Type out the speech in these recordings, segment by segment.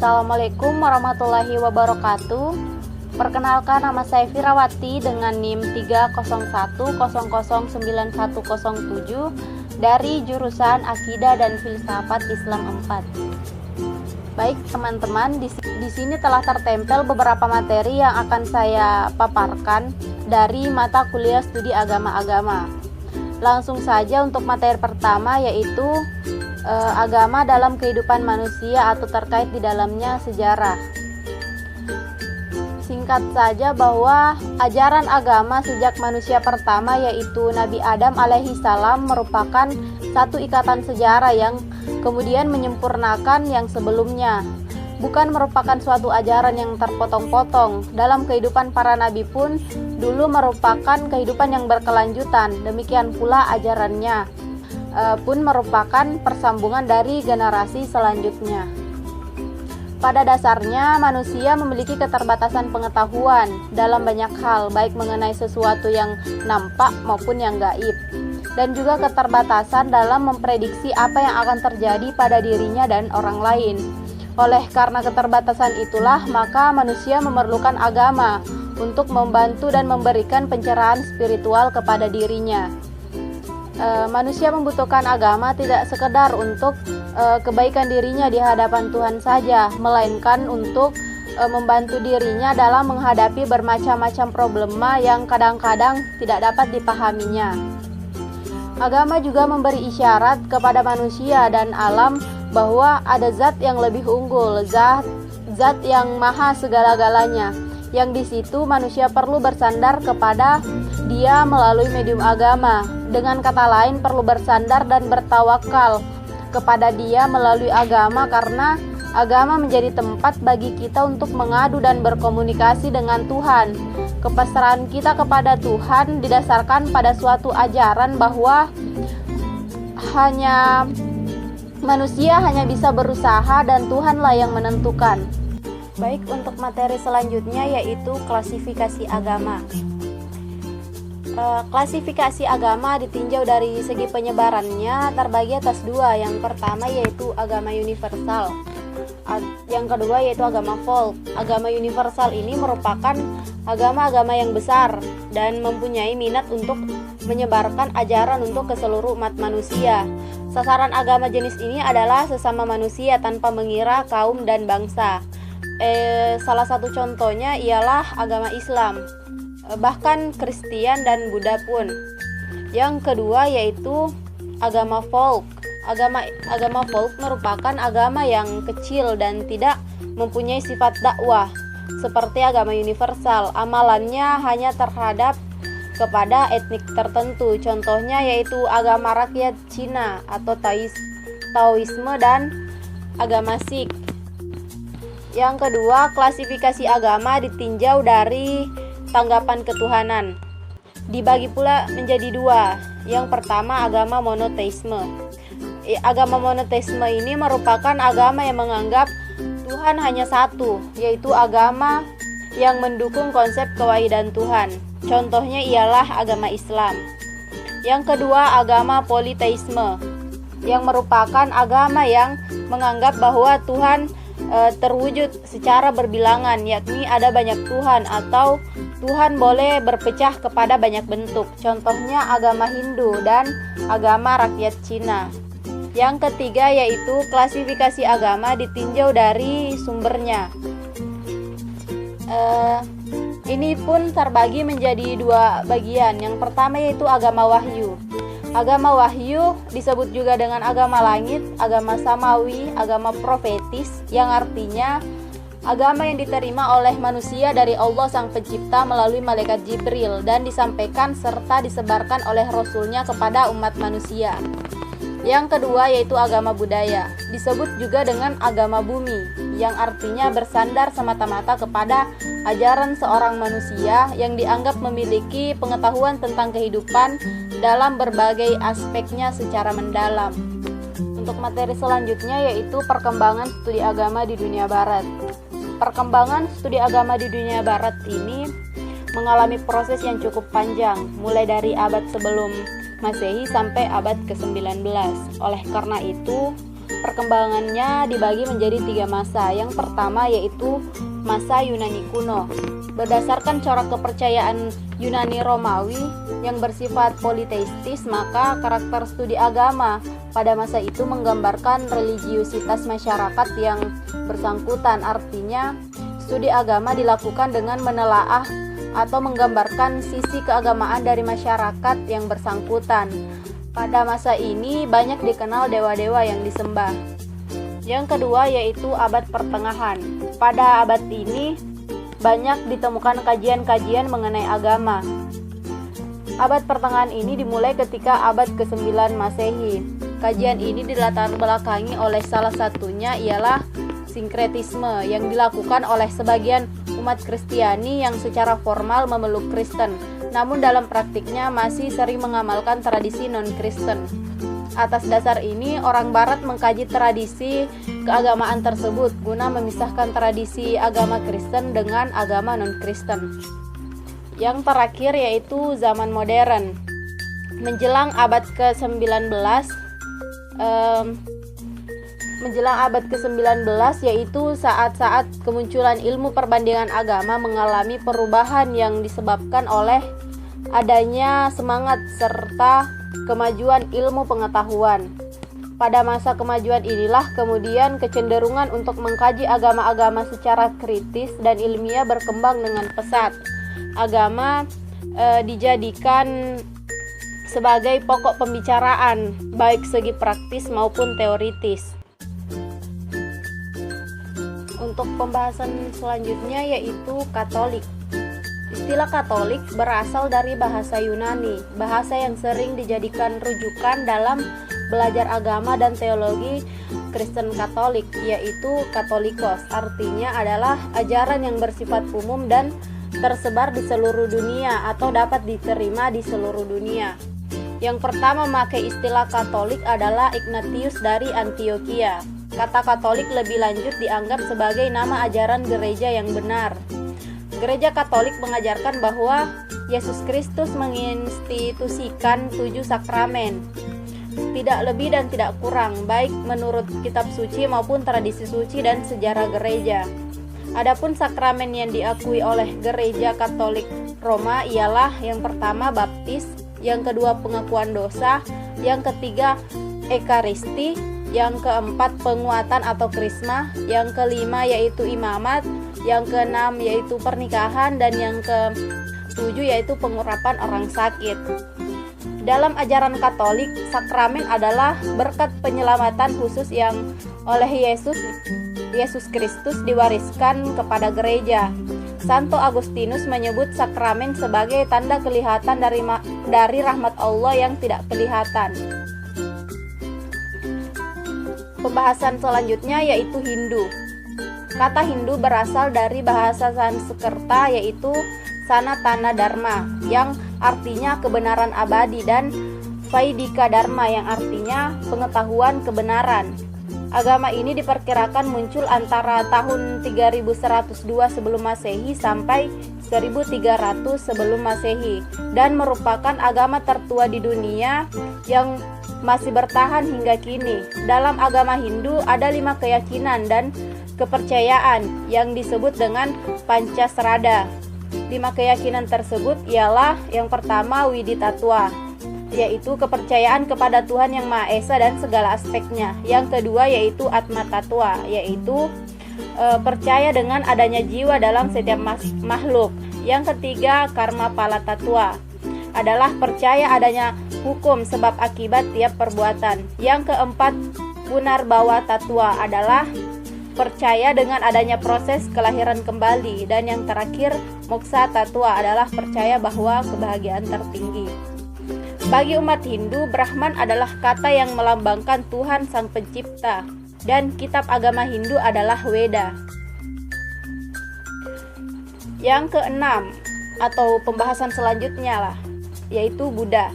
Assalamualaikum warahmatullahi wabarakatuh. Perkenalkan, nama saya Firawati dengan NIM 301009107 dari jurusan Akidah dan Filsafat Islam 4. Baik teman-teman, di sini telah tertempel beberapa materi yang akan saya paparkan dari mata kuliah studi agama-agama. Langsung saja untuk materi pertama, yaitu agama dalam kehidupan manusia atau terkait di dalamnya sejarah. Singkat saja bahwa ajaran agama sejak manusia pertama, yaitu Nabi Adam alaihi salam, merupakan satu ikatan sejarah yang kemudian menyempurnakan yang sebelumnya. Bukan merupakan suatu ajaran yang terpotong-potong. Dalam kehidupan para nabi pun dulu merupakan kehidupan yang berkelanjutan. Demikian pula ajarannya pun merupakan persambungan dari generasi selanjutnya. Pada dasarnya manusia memiliki keterbatasan pengetahuan dalam banyak hal, baik mengenai sesuatu yang nampak maupun yang gaib, dan juga keterbatasan dalam memprediksi apa yang akan terjadi pada dirinya dan orang lain. Oleh karena keterbatasan itulah, maka manusia memerlukan agama untuk membantu dan memberikan pencerahan spiritual kepada dirinya. Manusia membutuhkan agama tidak sekedar untuk kebaikan dirinya di hadapan Tuhan saja, melainkan untuk membantu dirinya dalam menghadapi bermacam-macam problema yang kadang-kadang tidak dapat dipahaminya. Agama juga memberi isyarat kepada manusia dan alam bahwa ada zat yang lebih unggul, zat yang maha segala-galanya, yang di situ manusia perlu bersandar kepada dia melalui medium agama. Dengan kata lain, perlu bersandar dan bertawakal kepada dia melalui agama, karena agama menjadi tempat bagi kita untuk mengadu dan berkomunikasi dengan Tuhan. Kepasrahan kita kepada Tuhan didasarkan pada suatu ajaran bahwa manusia hanya bisa berusaha dan Tuhanlah yang menentukan. Baik, untuk materi selanjutnya yaitu klasifikasi agama. Klasifikasi agama ditinjau dari segi penyebarannya terbagi atas dua. Yang pertama yaitu agama universal, yang kedua yaitu agama folk. Agama universal ini merupakan agama-agama yang besar dan mempunyai minat untuk menyebarkan ajaran untuk ke seluruh umat manusia. Sasaran agama jenis ini adalah sesama manusia tanpa mengira kaum dan bangsa. Salah satu contohnya ialah agama Islam, bahkan Kristen dan Buddha pun. Yang kedua yaitu agama folk. Agama folk merupakan agama yang kecil dan tidak mempunyai sifat dakwah seperti agama universal. Amalannya hanya terhadap kepada etnik tertentu. Contohnya yaitu agama rakyat Cina atau Taoisme dan agama Sikh. Yang kedua, klasifikasi agama ditinjau dari tanggapan ketuhanan. Dibagi pula menjadi dua. Yang pertama, agama monoteisme. Agama monoteisme ini merupakan agama yang menganggap Tuhan hanya satu, yaitu agama yang mendukung konsep kewahidan Tuhan. Contohnya ialah agama Islam. Yang kedua, agama politeisme, yang merupakan agama yang menganggap bahwa Tuhan terwujud secara berbilangan, yakni ada banyak Tuhan atau Tuhan boleh berpecah kepada banyak bentuk. Contohnya agama Hindu dan agama rakyat Cina. Yang ketiga yaitu klasifikasi agama ditinjau dari sumbernya. Ini pun terbagi menjadi dua bagian. Yang pertama yaitu agama wahyu. Agama wahyu disebut juga dengan agama langit, agama samawi, agama profetis, yang artinya agama yang diterima oleh manusia dari Allah Sang Pencipta melalui malaikat Jibril dan disampaikan serta disebarkan oleh Rasulnya kepada umat manusia. Yang kedua yaitu agama budaya, disebut juga dengan agama bumi, yang artinya bersandar semata-mata kepada ajaran seorang manusia yang dianggap memiliki pengetahuan tentang kehidupan dalam berbagai aspeknya secara mendalam. Untuk materi selanjutnya yaitu perkembangan studi agama di dunia barat. Perkembangan studi agama di dunia barat ini mengalami proses yang cukup panjang, mulai dari abad sebelum Masehi sampai abad ke-19. Oleh karena itu, Perkembangannya dibagi menjadi 3 masa. Yang pertama yaitu masa Yunani kuno. Berdasarkan corak kepercayaan Yunani Romawi yang bersifat politeistis, maka karakter studi agama pada masa itu menggambarkan religiusitas masyarakat yang bersangkutan. Artinya, studi agama dilakukan dengan menelaah atau menggambarkan sisi keagamaan dari masyarakat yang bersangkutan. Pada masa ini banyak dikenal dewa-dewa yang disembah. Yang kedua yaitu abad pertengahan. Pada abad ini banyak ditemukan kajian-kajian mengenai agama. Abad pertengahan ini dimulai ketika abad ke-9 Masehi. Kajian ini dilatar belakangi oleh salah satunya ialah sinkretisme yang dilakukan oleh sebagian umat Kristiani yang secara formal memeluk Kristen, namun dalam praktiknya masih sering mengamalkan tradisi non-Kristen. Atas dasar ini, orang Barat mengkaji tradisi keagamaan tersebut guna memisahkan tradisi agama Kristen dengan agama non-Kristen. Yang terakhir yaitu zaman modern. Menjelang abad ke-19 yaitu saat-saat kemunculan ilmu perbandingan agama mengalami perubahan yang disebabkan oleh adanya semangat serta kemajuan ilmu pengetahuan. Pada masa kemajuan inilah kemudian kecenderungan untuk mengkaji agama-agama secara kritis dan ilmiah berkembang dengan pesat. Agama dijadikan sebagai pokok pembicaraan baik segi praktis maupun teoritis. Untuk pembahasan selanjutnya yaitu Katolik. Istilah Katolik berasal dari bahasa Yunani, bahasa yang sering dijadikan rujukan dalam belajar agama dan teologi Kristen Katolik, yaitu Katolikos. Artinya adalah ajaran yang bersifat umum dan tersebar di seluruh dunia atau dapat diterima di seluruh dunia. Yang pertama memakai istilah Katolik adalah Ignatius dari Antioquia. Kata Katolik lebih lanjut dianggap sebagai nama ajaran gereja yang benar. Gereja Katolik mengajarkan bahwa Yesus Kristus menginstitusikan 7 sakramen, tidak lebih dan tidak kurang, baik menurut kitab suci maupun tradisi suci dan sejarah gereja. Adapun sakramen yang diakui oleh Gereja Katolik Roma ialah yang pertama baptis, yang kedua pengakuan dosa, yang ketiga ekaristi, yang keempat penguatan atau krisma, yang kelima yaitu imamat, yang keenam yaitu pernikahan, dan yang ketujuh yaitu pengurapan orang sakit. Dalam ajaran Katolik, sakramen adalah berkat penyelamatan khusus yang oleh Yesus Kristus diwariskan kepada gereja. Santo Agustinus menyebut sakramen sebagai tanda kelihatan dari rahmat Allah yang tidak kelihatan. Pembahasan selanjutnya yaitu Hindu. Kata Hindu berasal dari bahasa Sanskerta yaitu Sanatana Dharma yang artinya kebenaran abadi dan Vaidika Dharma yang artinya pengetahuan kebenaran. Agama ini diperkirakan muncul antara tahun 3102 sebelum Masehi sampai 1300 sebelum Masehi dan merupakan agama tertua di dunia yang masih bertahan hingga kini. Dalam agama Hindu ada 5 keyakinan dan kepercayaan yang disebut dengan Pancasrada. 5 keyakinan tersebut ialah yang pertama Widitattva, yaitu kepercayaan kepada Tuhan yang Maha Esa dan segala aspeknya. Yang kedua yaitu Atma Tattva, yaitu percaya dengan adanya jiwa dalam setiap makhluk. Yang ketiga Karma Pala Tattva, adalah percaya adanya hukum sebab akibat tiap perbuatan. Yang keempat Punarbawa Tattva, adalah percaya dengan adanya proses kelahiran kembali. Dan yang terakhir Moksha Tattva, adalah percaya bahwa kebahagiaan tertinggi. Bagi umat Hindu, Brahman adalah kata yang melambangkan Tuhan Sang Pencipta, dan kitab agama Hindu adalah Weda. Yang keenam atau pembahasan selanjutnya yaitu Buddha.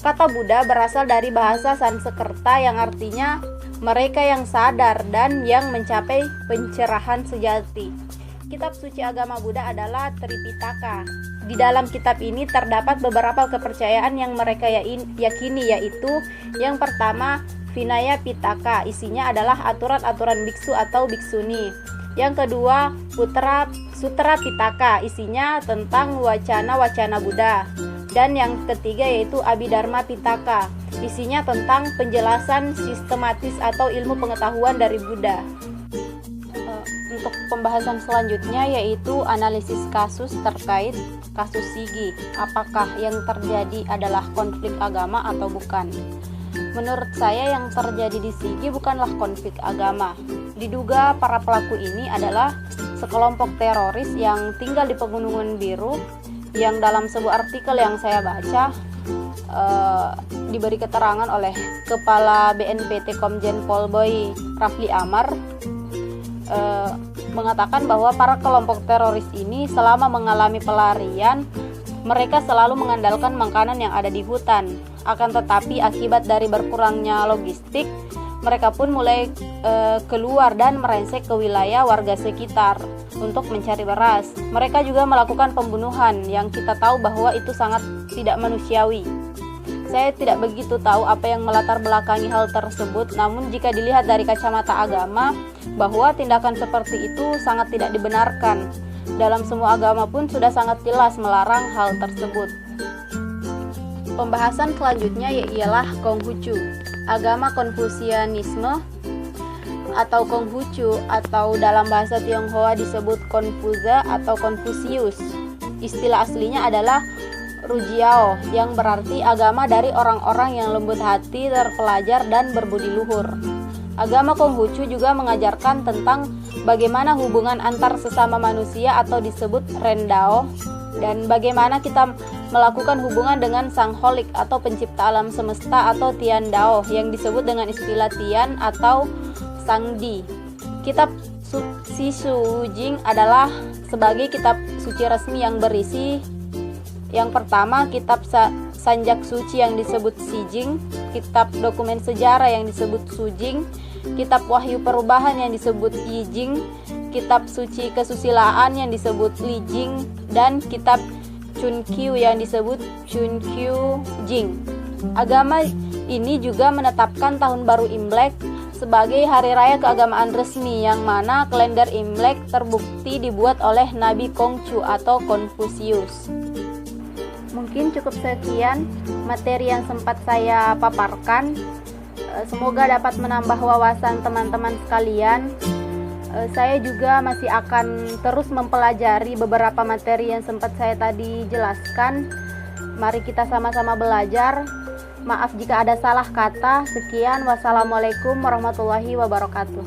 Kata Buddha berasal dari bahasa Sanskerta yang artinya mereka yang sadar dan yang mencapai pencerahan sejati. Kitab suci agama Buddha adalah Tripitaka. Di dalam kitab ini terdapat beberapa kepercayaan yang mereka yakini, yaitu yang pertama Vinaya Pitaka, isinya adalah aturan-aturan biksu atau biksuni. Yang kedua, Sutra Pitaka, isinya tentang wacana-wacana Buddha. Dan yang ketiga yaitu Abhidharma Pitaka, isinya tentang penjelasan sistematis atau ilmu pengetahuan dari Buddha. Untuk pembahasan selanjutnya yaitu analisis kasus terkait kasus Sigi. Apakah yang terjadi adalah konflik agama atau bukan? Menurut saya yang terjadi di Sigi bukanlah konflik agama. Diduga para pelaku ini adalah sekelompok teroris yang tinggal di Pegunungan Biru, yang dalam sebuah artikel yang saya baca diberi keterangan oleh Kepala BNPT Komjen Pol Boy Rafli Amar, mengatakan bahwa para kelompok teroris ini selama mengalami pelarian, mereka selalu mengandalkan makanan yang ada di hutan. Akan tetapi akibat dari berkurangnya logistik, mereka pun mulai keluar dan merangsek ke wilayah warga sekitar untuk mencari beras. Mereka juga melakukan pembunuhan yang kita tahu bahwa itu sangat tidak manusiawi. Saya tidak begitu tahu apa yang melatar belakangi hal tersebut, namun jika dilihat dari kacamata agama, bahwa tindakan seperti itu sangat tidak dibenarkan. Dalam semua agama pun sudah sangat jelas melarang hal tersebut. Pembahasan selanjutnya ialah Konghucu, agama Konfusianisme atau Konghucu, atau dalam bahasa Tionghoa disebut Konfuza atau Konfusius. Istilah aslinya adalah Rujiao, yang berarti agama dari orang-orang yang lembut hati, terpelajar, dan berbudi luhur. Agama Konghucu juga mengajarkan tentang bagaimana hubungan antar sesama manusia atau disebut Rendao, dan bagaimana kita melakukan hubungan dengan Sang Holik atau pencipta alam semesta atau Tian Dao, yang disebut dengan istilah Tian atau Sang Di. Kitab Sisu Jing adalah sebagai kitab suci resmi yang berisi yang pertama, kitab Sanjak Suci yang disebut Sijing, kitab dokumen sejarah yang disebut Sujing, kitab Wahyu Perubahan yang disebut Yijing, kitab suci kesusilaan yang disebut Lijing, dan kitab Chunkyu yang disebut Chunkyu Jing. Agama ini juga menetapkan tahun baru Imlek sebagai hari raya keagamaan resmi, yang mana kalender Imlek terbukti dibuat oleh Nabi Konghucu atau Konfusius. Mungkin cukup sekian materi yang sempat saya paparkan. Semoga dapat menambah wawasan teman-teman sekalian. Saya juga masih akan terus mempelajari beberapa materi yang sempat saya tadi jelaskan. Mari kita sama-sama belajar. Maaf jika ada salah kata. Sekian, wassalamualaikum warahmatullahi wabarakatuh.